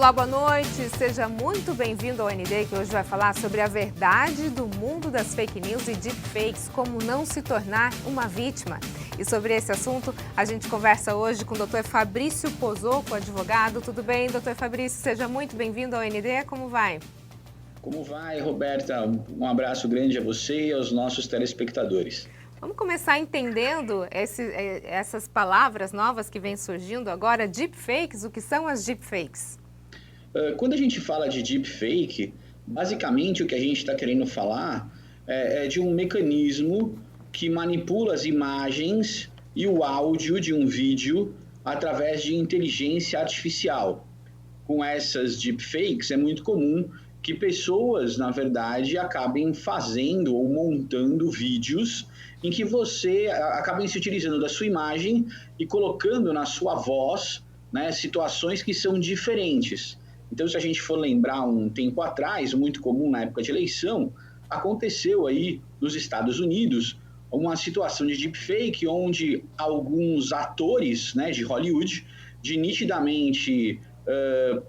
Olá, boa noite. Seja muito bem-vindo ao ND, que hoje vai falar sobre a verdade do mundo das fake news e deepfakes, como não se tornar uma vítima. E sobre esse assunto, a gente conversa hoje com o Dr. Fabrício Pozzocco, advogado. Tudo bem, Dr. Fabrício? Seja muito bem-vindo ao ND. Como vai? Como vai, Roberta? Um abraço grande a você e aos nossos telespectadores. Vamos começar entendendo essas palavras novas que vêm surgindo agora, deepfakes. O que são as deepfakes? Quando a gente fala de deepfake, basicamente o que a gente está querendo falar é de um mecanismo que manipula as imagens e o áudio de um vídeo através de inteligência artificial. Com essas deepfakes, é muito comum que pessoas, na verdade, acabem fazendo ou montando vídeos em que você acabem se utilizando da sua imagem e colocando na sua voz, né, situações que são diferentes. Então, se a gente for lembrar um tempo atrás, muito comum na época de eleição, aconteceu aí nos Estados Unidos uma situação de deepfake onde alguns atores, né, de Hollywood, de nitidamente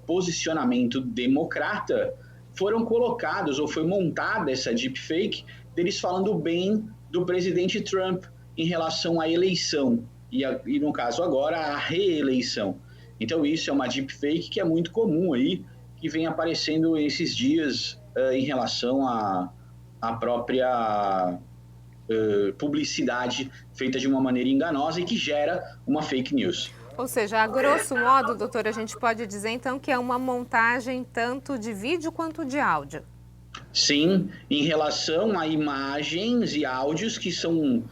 posicionamento democrata, foram colocados, ou foi montada essa deepfake, deles falando bem do presidente Trump em relação à eleição, e no caso agora, a reeleição. Então isso é uma deepfake que é muito comum aí, que vem aparecendo esses dias em relação à própria publicidade feita de uma maneira enganosa e que gera uma fake news. Ou seja, a grosso modo, doutor, a gente pode dizer então que é uma montagem tanto de vídeo quanto de áudio. Sim, em relação a imagens e áudios que são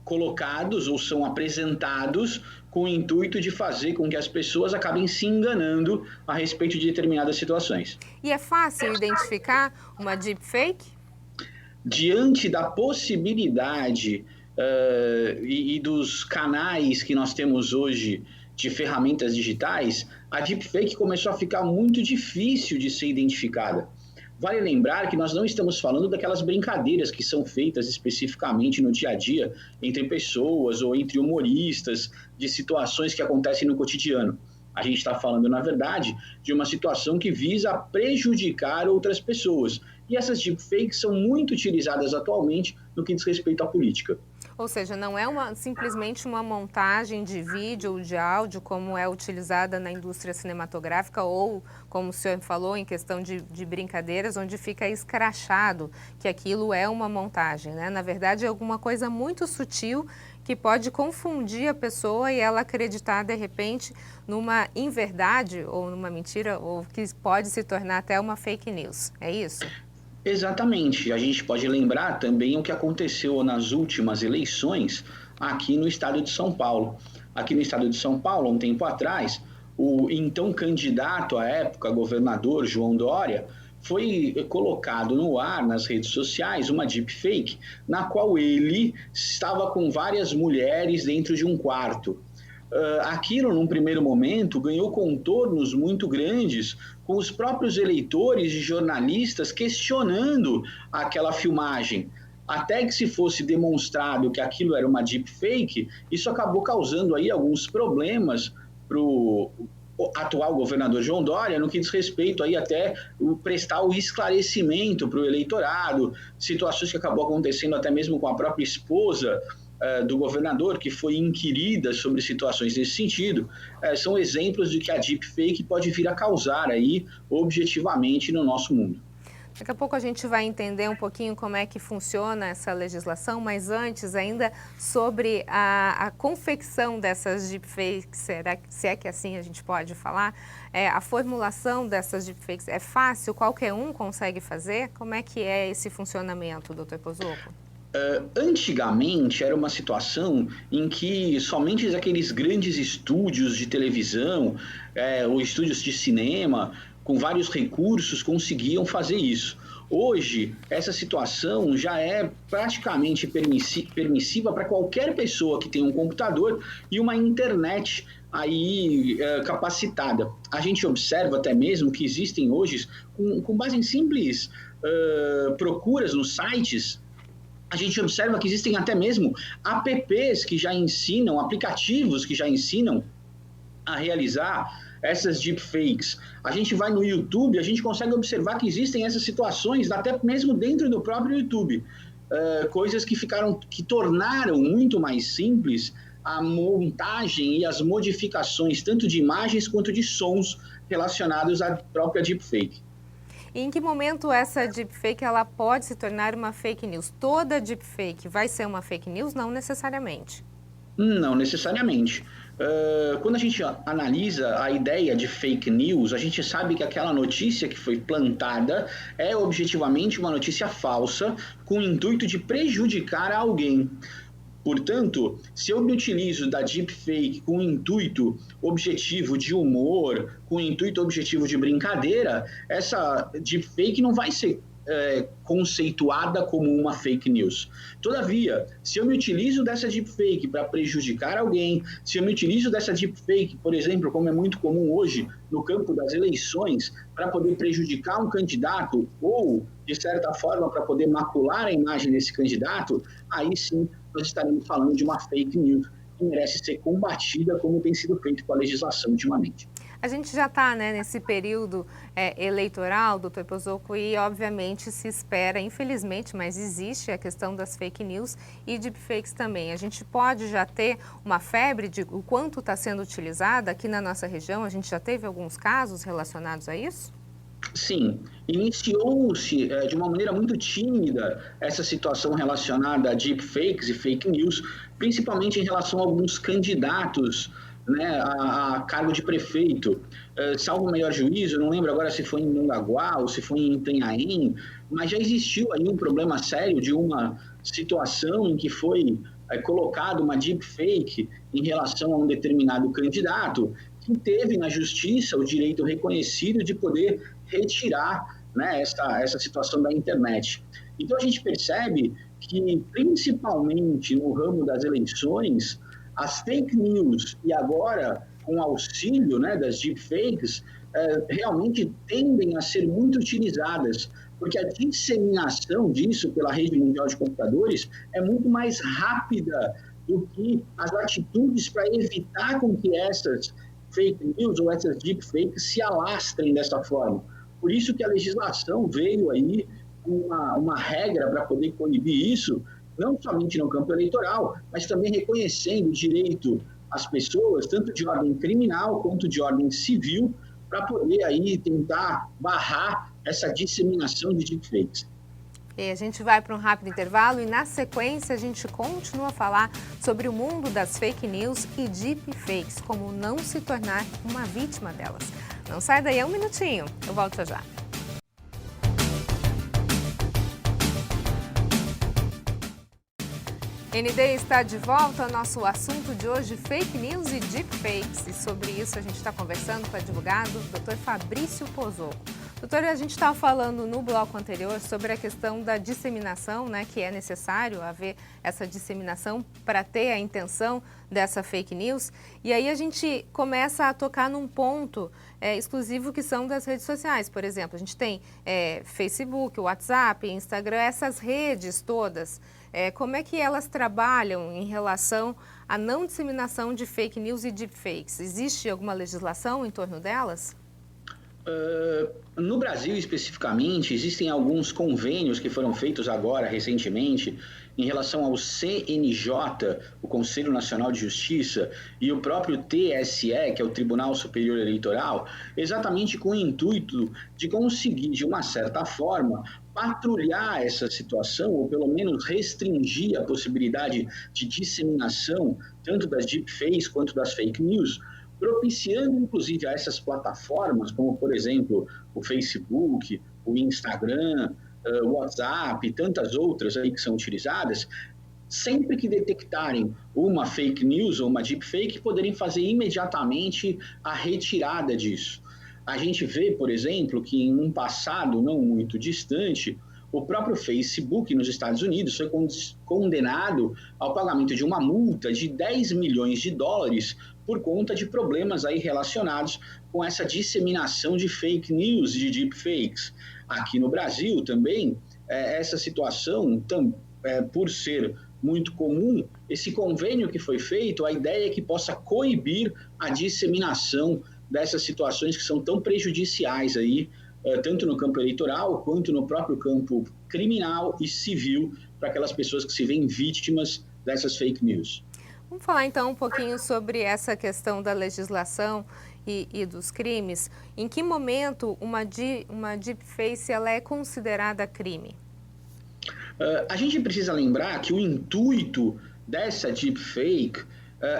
colocados ou são apresentados com o intuito de fazer com que as pessoas acabem se enganando a respeito de determinadas situações. E é fácil identificar uma deepfake? Diante da possibilidade e dos canais que nós temos hoje de ferramentas digitais, a deepfake começou a ficar muito difícil de ser identificada. Vale lembrar que nós não estamos falando daquelas brincadeiras que são feitas especificamente no dia a dia entre pessoas ou entre humoristas, de situações que acontecem no cotidiano. A gente está falando, na verdade, de uma situação que visa prejudicar outras pessoas. E essas deepfakes são muito utilizadas atualmente no que diz respeito à política. Ou seja, não é simplesmente uma montagem de vídeo ou de áudio como é utilizada na indústria cinematográfica ou, como o senhor falou, em questão de brincadeiras, onde fica escrachado que aquilo é uma montagem, né? Na verdade, é alguma coisa muito sutil que pode confundir a pessoa e ela acreditar, de repente, numa inverdade ou numa mentira, ou que pode se tornar até uma fake news. É isso? Exatamente. A gente pode lembrar também o que aconteceu nas últimas eleições aqui no estado de São Paulo. Aqui no estado de São Paulo, um tempo atrás, o então candidato à época, governador João Dória, foi colocado no ar nas redes sociais uma deepfake na qual ele estava com várias mulheres dentro de um quarto. Aquilo, num primeiro momento, ganhou contornos muito grandes, com os próprios eleitores e jornalistas questionando aquela filmagem. Até que se fosse demonstrado que aquilo era uma deepfake, isso acabou causando aí alguns problemas para o atual governador João Dória, no que diz respeito aí até prestar o esclarecimento para o eleitorado, situações que acabou acontecendo até mesmo com a própria esposa do governador, que foi inquirida sobre situações nesse sentido, são exemplos de que a deepfake pode vir a causar aí objetivamente no nosso mundo. Daqui a pouco a gente vai entender um pouquinho como é que funciona essa legislação, mas antes ainda sobre a confecção dessas deepfakes, se é que assim a gente pode falar, a formulação dessas deepfakes é fácil, qualquer um consegue fazer? Como é que é esse funcionamento, doutor Pozzocco? Antigamente era uma situação em que somente aqueles grandes estúdios de televisão ou estúdios de cinema com vários recursos conseguiam fazer isso. Hoje, essa situação já é praticamente permissiva para qualquer pessoa que tenha um computador e uma internet aí capacitada. A gente observa até mesmo que existem hoje, com base em simples procuras nos sites, a gente observa que existem até mesmo apps que já ensinam, aplicativos que já ensinam a realizar essas deepfakes. A gente vai no YouTube, a gente consegue observar que existem essas situações, até mesmo dentro do próprio YouTube. Coisas que tornaram muito mais simples a montagem e as modificações, tanto de imagens quanto de sons relacionados à própria deepfake. E em que momento essa deepfake ela pode se tornar uma fake news? Toda deepfake vai ser uma fake news? Não necessariamente. Não necessariamente. Quando a gente analisa a ideia de fake news, a gente sabe que aquela notícia que foi plantada é objetivamente uma notícia falsa com o intuito de prejudicar alguém. Portanto, se eu me utilizo da deepfake com o intuito objetivo de humor, com o intuito objetivo de brincadeira, essa deepfake não vai ser conceituada como uma fake news. Todavia, se eu me utilizo dessa deepfake para prejudicar alguém, se eu me utilizo dessa deepfake, por exemplo, como é muito comum hoje no campo das eleições, para poder prejudicar um candidato ou, de certa forma, para poder macular a imagem desse candidato, aí sim nós estaremos falando de uma fake news que merece ser combatida como tem sido feito com a legislação ultimamente. A gente já está, né, nesse período eleitoral, doutor Pozzocco, e obviamente se espera, infelizmente, mas existe a questão das fake news e deepfakes também. A gente pode já ter uma febre de o quanto está sendo utilizada aqui na nossa região? A gente já teve alguns casos relacionados a isso? Sim, iniciou-se de uma maneira muito tímida essa situação relacionada a deepfakes e fake news, principalmente em relação a alguns candidatos, né, a cargo de prefeito. Salvo o melhor juízo, não lembro agora se foi em Mongaguá ou se foi em Itanhaém, mas já existiu aí um problema sério de uma situação em que foi colocado uma deepfake em relação a um determinado candidato, que teve na justiça o direito reconhecido de poder retirar, né, essa situação da internet. Então a gente percebe que, principalmente no ramo das eleições, as fake news e agora com auxílio, né, das deepfakes, realmente tendem a ser muito utilizadas, porque a disseminação disso pela rede mundial de computadores é muito mais rápida do que as atitudes para evitar com que essas fake news ou essas deepfakes se alastrem dessa forma. Por isso que a legislação veio aí uma regra para poder coibir isso, não somente no campo eleitoral, mas também reconhecendo o direito às pessoas, tanto de ordem criminal quanto de ordem civil, para poder aí tentar barrar essa disseminação de deepfakes. E a gente vai para um rápido intervalo e na sequência a gente continua a falar sobre o mundo das fake news e deepfakes, como não se tornar uma vítima delas. Não sai daí um minutinho, eu volto já. ND está de volta ao nosso assunto de hoje, fake news e deepfakes. E sobre isso a gente está conversando com o advogado Dr. Fabrício Pozzocco. Doutor, a gente estava falando no bloco anterior sobre a questão da disseminação, né, que é necessário haver essa disseminação para ter a intenção dessa fake news. E aí a gente começa a tocar num ponto exclusivo que são das redes sociais. Por exemplo, a gente tem Facebook, WhatsApp, Instagram, essas redes todas. Como é que elas trabalham em relação à não disseminação de fake news e deepfakes? Existe alguma legislação em torno delas? No Brasil, especificamente, existem alguns convênios que foram feitos agora, recentemente, em relação ao CNJ, o Conselho Nacional de Justiça, e o próprio TSE, que é o Tribunal Superior Eleitoral, exatamente com o intuito de conseguir, de uma certa forma, patrulhar essa situação, ou pelo menos restringir a possibilidade de disseminação, tanto das deepfakes quanto das fake news, propiciando, inclusive, a essas plataformas, como, por exemplo, o Facebook, o Instagram, o WhatsApp e tantas outras aí que são utilizadas, sempre que detectarem uma fake news ou uma deepfake, poderem fazer imediatamente a retirada disso. A gente vê, por exemplo, que em um passado não muito distante, o próprio Facebook nos Estados Unidos foi condenado ao pagamento de uma multa de 10 milhões de dólares por conta de problemas aí relacionados com essa disseminação de fake news e de deepfakes. Aqui no Brasil também, essa situação, por ser muito comum, esse convênio que foi feito, a ideia é que possa coibir a disseminação dessas situações que são tão prejudiciais aí, tanto no campo eleitoral quanto no próprio campo criminal e civil, para aquelas pessoas que se veem vítimas dessas fake news. Vamos falar então um pouquinho sobre essa questão da legislação e dos crimes. Em que momento uma deepfake ela é considerada crime? A gente precisa lembrar que o intuito dessa deepfake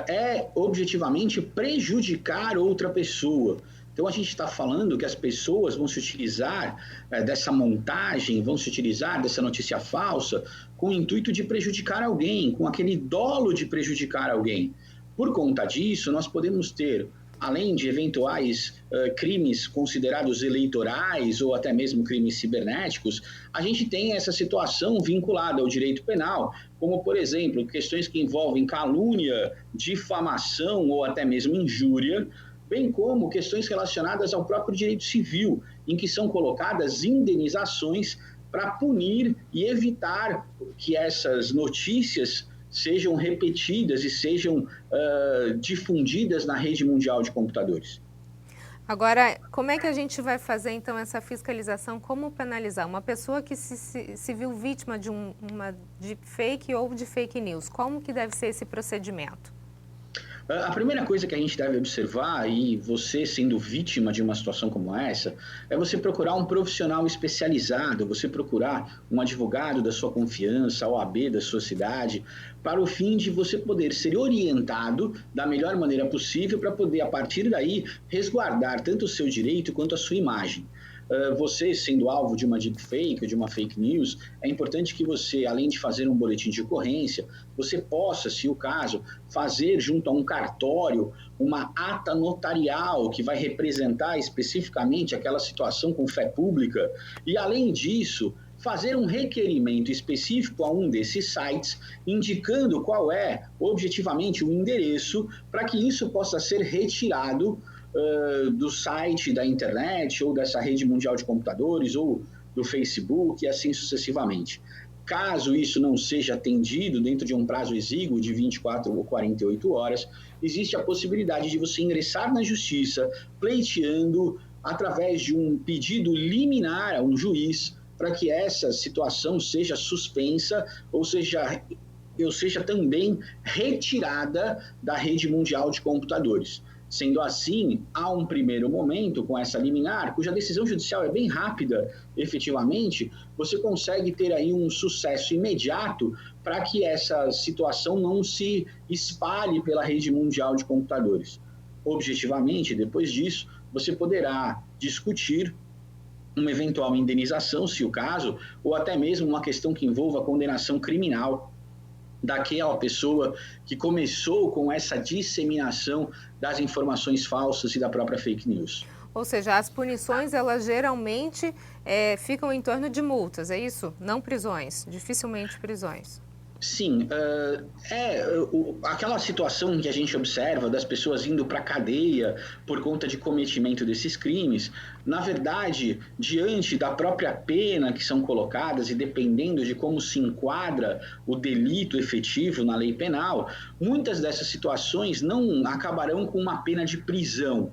é objetivamente prejudicar outra pessoa. Então a gente está falando que as pessoas vão se utilizar dessa montagem, vão se utilizar dessa notícia falsa com o intuito de prejudicar alguém, com aquele dolo de prejudicar alguém. Por conta disso, nós podemos ter, além de eventuais crimes considerados eleitorais ou até mesmo crimes cibernéticos, a gente tem essa situação vinculada ao direito penal, como, por exemplo, questões que envolvem calúnia, difamação ou até mesmo injúria, bem como questões relacionadas ao próprio direito civil, em que são colocadas indenizações para punir e evitar que essas notícias sejam repetidas e sejam difundidas na rede mundial de computadores. Agora, como é que a gente vai fazer então essa fiscalização? Como penalizar uma pessoa que se viu vítima de uma deepfake ou de fake news? Como que deve ser esse procedimento? A primeira coisa que a gente deve observar, e você sendo vítima de uma situação como essa, é você procurar um profissional especializado, você procurar um advogado da sua confiança, a OAB da sua cidade, para o fim de você poder ser orientado da melhor maneira possível para poder, a partir daí, resguardar tanto o seu direito quanto a sua imagem. Você sendo alvo de uma deepfake ou de uma fake news, é importante que você, além de fazer um boletim de ocorrência, você possa, se o caso, fazer junto a um cartório uma ata notarial que vai representar especificamente aquela situação com fé pública e, além disso, fazer um requerimento específico a um desses sites, indicando qual é objetivamente o endereço para que isso possa ser retirado do site da internet ou dessa rede mundial de computadores ou do Facebook e assim sucessivamente. Caso isso não seja atendido dentro de um prazo exíguo de 24 ou 48 horas, existe a possibilidade de você ingressar na justiça pleiteando através de um pedido liminar a um juiz para que essa situação seja suspensa ou seja também retirada da rede mundial de computadores. Sendo assim, há um primeiro momento com essa liminar, cuja decisão judicial é bem rápida, efetivamente, você consegue ter aí um sucesso imediato para que essa situação não se espalhe pela rede mundial de computadores. Objetivamente, depois disso, você poderá discutir uma eventual indenização, se o caso, ou até mesmo uma questão que envolva condenação criminal daquela pessoa que começou com essa disseminação das informações falsas e da própria fake news. Ou seja, as punições, elas geralmente ficam em torno de multas, é isso? Não prisões, dificilmente prisões. Sim, aquela situação que a gente observa das pessoas indo para a cadeia por conta de cometimento desses crimes, na verdade, diante da própria pena que são colocadas e dependendo de como se enquadra o delito efetivo na lei penal, muitas dessas situações não acabarão com uma pena de prisão.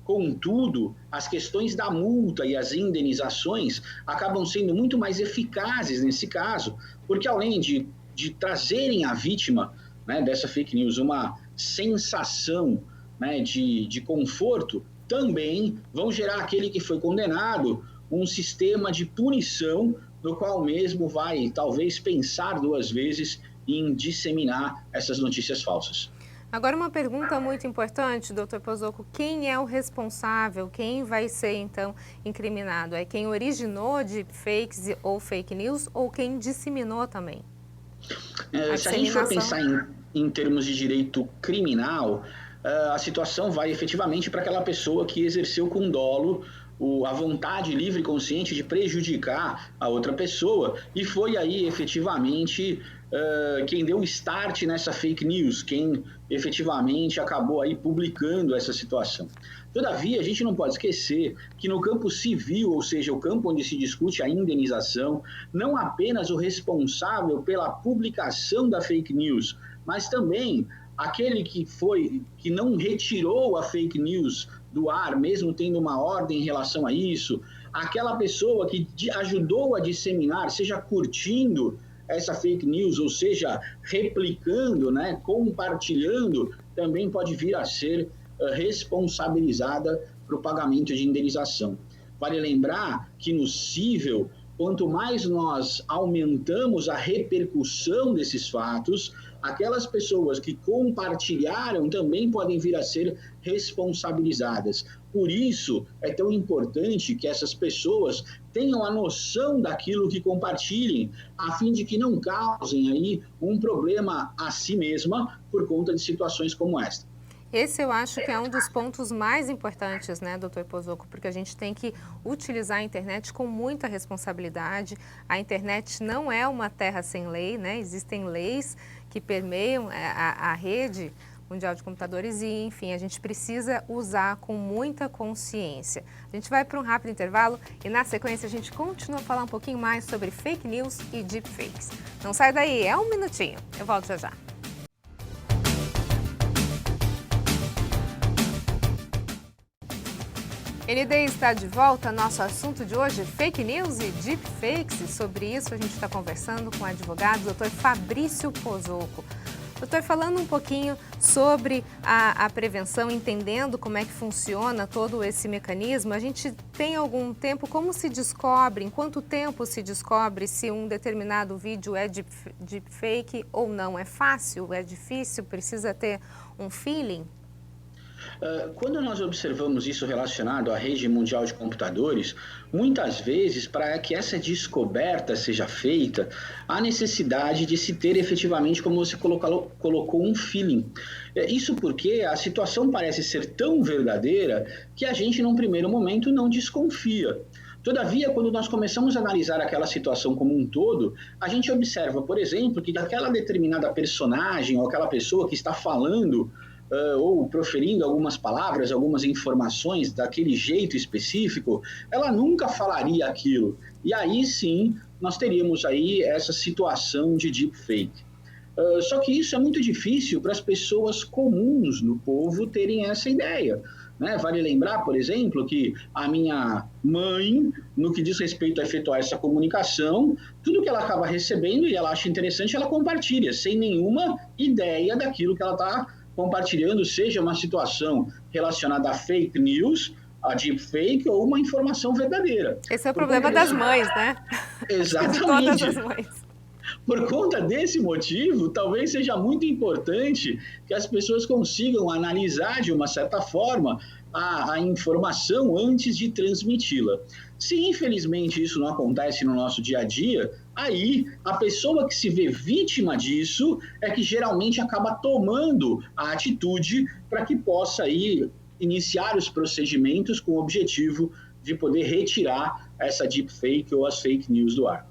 Contudo, as questões da multa e as indenizações acabam sendo muito mais eficazes nesse caso, porque além de trazerem à vítima, né, dessa fake news uma sensação, né, de conforto, também vão gerar aquele que foi condenado um sistema de punição no qual mesmo vai talvez pensar duas vezes em disseminar essas notícias falsas. Agora uma pergunta muito importante, doutor Pozzocco, quem é o responsável, quem vai ser então incriminado? É quem originou de fakes ou fake news ou quem disseminou também? Se a gente for pensar em termos de direito criminal, a situação vai efetivamente para aquela pessoa que exerceu com dolo a vontade livre e consciente de prejudicar a outra pessoa e foi aí efetivamente quem deu start nessa fake news, quem efetivamente acabou aí publicando essa situação. Todavia, a gente não pode esquecer que no campo civil, ou seja, o campo onde se discute a indenização, não apenas o responsável pela publicação da fake news, mas também aquele que não retirou a fake news do ar, mesmo tendo uma ordem em relação a isso, aquela pessoa que ajudou a disseminar, seja curtindo essa fake news, ou seja, replicando, né, compartilhando, também pode vir a ser responsabilizada para o pagamento de indenização. Vale lembrar que no cível, quanto mais nós aumentamos a repercussão desses fatos, aquelas pessoas que compartilharam também podem vir a ser responsabilizadas. Por isso, é tão importante que essas pessoas tenham a noção daquilo que compartilhem, a fim de que não causem aí um problema a si mesma por conta de situações como esta. Esse eu acho que é um dos pontos mais importantes, né, doutor Pozzocco, porque a gente tem que utilizar a internet com muita responsabilidade. A internet não é uma terra sem lei, né? Existem leis que permeiam a rede mundial de computadores e, enfim, a gente precisa usar com muita consciência. A gente vai para um rápido intervalo e, na sequência, a gente continua a falar um pouquinho mais sobre fake news e deepfakes. Não sai daí, é um minutinho. Eu volto já já. ND está de volta. Nosso assunto de hoje, fake news e deepfakes. E sobre isso a gente está conversando com o advogado Dr. Fabrício Pozzocco. Doutor, falando um pouquinho sobre a prevenção, entendendo como é que funciona todo esse mecanismo, a gente tem algum tempo, como se descobre, em quanto tempo se descobre se um determinado vídeo é deepfake ou não? É fácil? É difícil? Precisa ter um feeling? Quando nós observamos isso relacionado à rede mundial de computadores, muitas vezes, para que essa descoberta seja feita, há necessidade de se ter efetivamente, como você colocou, um feeling. Isso porque a situação parece ser tão verdadeira que a gente, num primeiro momento, não desconfia. Todavia, quando nós começamos a analisar aquela situação como um todo, a gente observa, por exemplo, que daquela determinada personagem ou aquela pessoa que está falando ou proferindo algumas palavras, algumas informações daquele jeito específico, ela nunca falaria aquilo. E aí sim, nós teríamos aí essa situação de deepfake. Só que isso é muito difícil para as pessoas comuns no povo terem essa ideia. Né? Vale lembrar, por exemplo, que a minha mãe, no que diz respeito a efetuar essa comunicação, tudo que ela acaba recebendo e ela acha interessante, ela compartilha, sem nenhuma ideia daquilo que ela está compartilhando, seja uma situação relacionada a fake news, a deepfake ou uma informação verdadeira. Esse é o problema das mães, né? Exatamente. De todas as mães. Por conta desse motivo, talvez seja muito importante que as pessoas consigam analisar de uma certa forma a informação antes de transmiti-la. Se infelizmente isso não acontece no nosso dia a dia, aí a pessoa que se vê vítima disso é que geralmente acaba tomando a atitude para que possa aí iniciar os procedimentos com o objetivo de poder retirar essa deepfake ou as fake news do ar.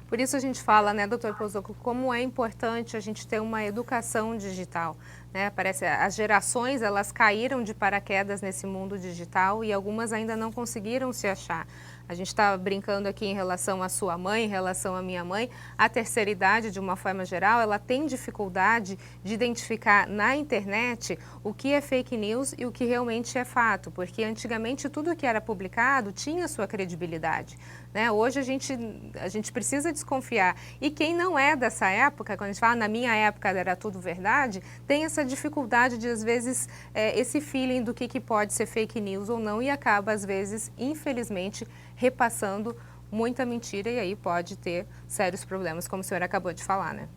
Por isso a gente fala, né, doutor Pozzocco, como é importante a gente ter uma educação digital. Né? Parece as gerações, elas caíram de paraquedas nesse mundo digital e algumas ainda não conseguiram se achar. A gente está brincando aqui em relação à sua mãe, em relação à minha mãe. A terceira idade, de uma forma geral, ela tem dificuldade de identificar na internet o que é fake news e o que realmente é fato, porque antigamente tudo que era publicado tinha sua credibilidade. Né? Hoje a gente precisa desconfiar. E quem não é dessa época, quando a gente fala na minha época era tudo verdade, tem essa dificuldade de, às vezes, esse feeling do que pode ser fake news ou não e acaba, às vezes, infelizmente, repassando muita mentira e aí pode ter sérios problemas, como o senhor acabou de falar, né?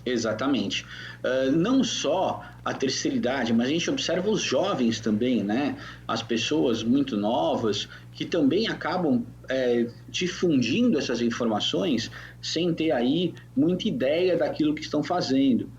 Exatamente. Não só a terceira idade, mas a gente observa os jovens também, né? As pessoas muito novas que também acabam difundindo essas informações sem ter aí muita ideia daquilo que estão fazendo.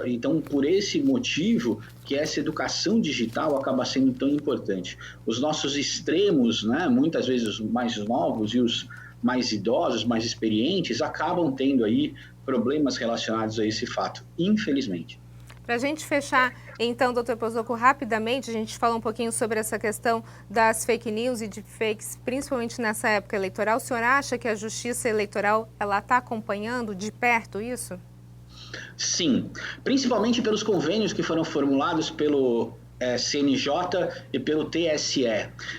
Então, por esse motivo que essa educação digital acaba sendo tão importante. Os nossos extremos, né, muitas vezes os mais novos e os mais idosos, mais experientes, acabam tendo aí problemas relacionados a esse fato, infelizmente. Para a gente fechar, então, doutor Pozzocco, rapidamente, a gente fala um pouquinho sobre essa questão das fake news e deepfakes, principalmente nessa época eleitoral. O senhor acha que a Justiça Eleitoral está acompanhando de perto isso? Sim, principalmente pelos convênios que foram formulados pelo CNJ e pelo TSE.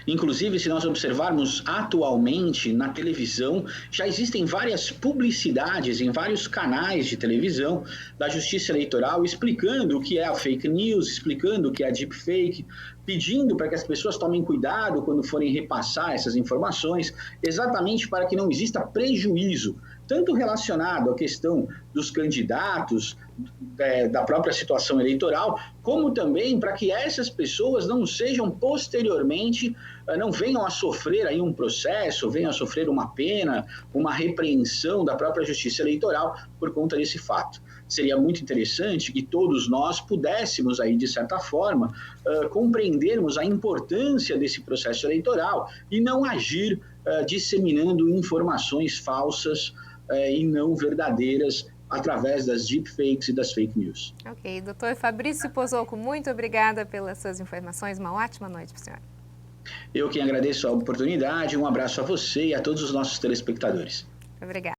Inclusive, se nós observarmos atualmente na televisão, já existem várias publicidades em vários canais de televisão da Justiça Eleitoral explicando o que é a fake news, explicando o que é a deepfake, pedindo para que as pessoas tomem cuidado quando forem repassar essas informações, exatamente para que não exista prejuízo, tanto relacionado à questão dos candidatos, da própria situação eleitoral, como também para que essas pessoas não sejam posteriormente, não venham a sofrer aí um processo, venham a sofrer uma pena, uma repreensão da própria Justiça Eleitoral por conta desse fato. Seria muito interessante que todos nós pudéssemos aí, de certa forma, compreendermos a importância desse processo eleitoral e não agir disseminando informações falsas e não verdadeiras através das deepfakes e das fake news. Ok, doutor Fabrício Pozzocco, muito obrigada pelas suas informações, uma ótima noite para o senhor. Eu que agradeço a oportunidade, um abraço a você e a todos os nossos telespectadores. Obrigada.